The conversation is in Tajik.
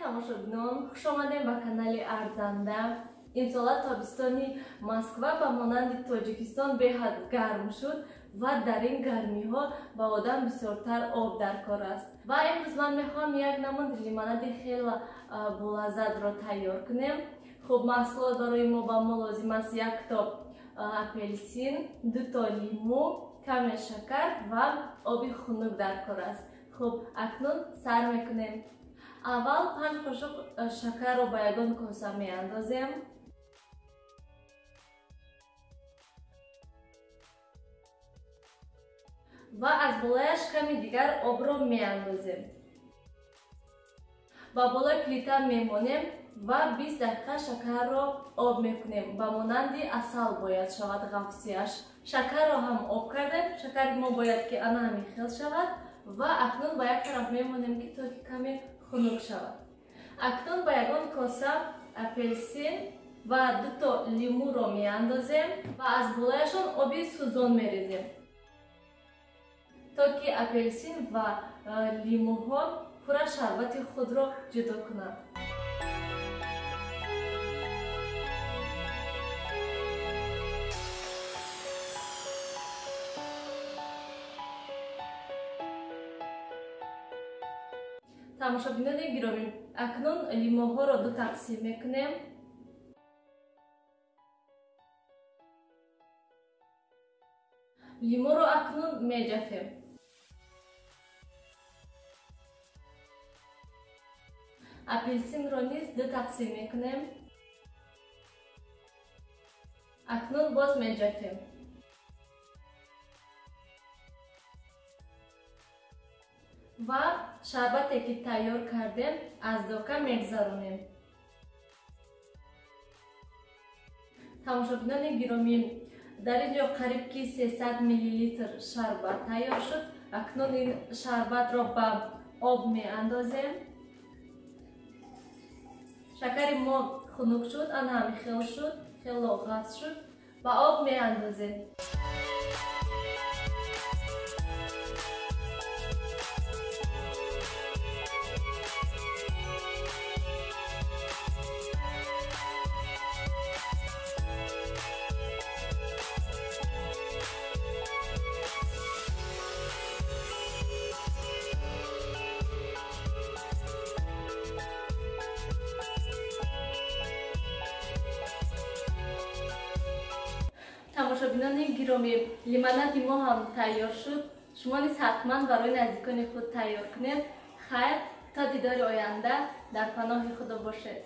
тамошобинон, хуш омадем ба канали Арзанда. Имсола тобистони Москва ба монанди Тоҷикистон беҳад гарм шуд ва дар ин гармиҳо ба одам бисёртар об дар кор аст. Ва имрӯз ман мехоҳам як намуди лимонади хеле болаззатро тайёр кунем. Хуб, маҳсулот барои мо ба мо лозим аст: як тоб апелсин, 2 то лиму, каме шакар ва оби хунук дар кор аст. Хуб, акнун сар мекунем. Аввал 5 қошуқ шакарро ба ягон коса меандозем. Ва аз болояш ками дигар обро меандозем. Ба болои плита мемонем ва 20 дақиқа шакарро об мекунем. Ба монанди асал бояд шавад ғафсияш. Шакарро ҳам об кардем. Шакари мо бояд ки ана ҳамин хел шавад. Ва акнун ба як тараф мемонем ки то ки каме хунук шавад. Акнун ба ягон коса апелсин ва 2 то лимуро меандозем ва аз болояшон оби сӯзон мерезем, то ки апелсин ва лимуҳо пурра шарбати худро ҷудо кунанд. тамошобинони гиромӣ, акнун лимуҳоро 2 тақсим мекунем. Лимуро акнун меҷафем. Апелсинро низ 2 тақсим мекунем. Акнун боз меҷафем. ва шарбате ки тайёр кардем аз дока мегзаронем. тамошобинони гиромӣ, дар ин ҷо қариб ки 300 мл шарбат тайёр шуд. Акнун ин шарбатро ба об меандозем. шакари мо хунук шуд, ана ҳами хел шуд, хело ғафс шуд. Ба об меандозем. тамошобинони гиромӣ, лимонади мо ҳам тайёр шуд. шумо низ ҳатман барои наздикони худ тайёр кунед. хайр, то дидори оянда. Дар паноҳи худо бошед.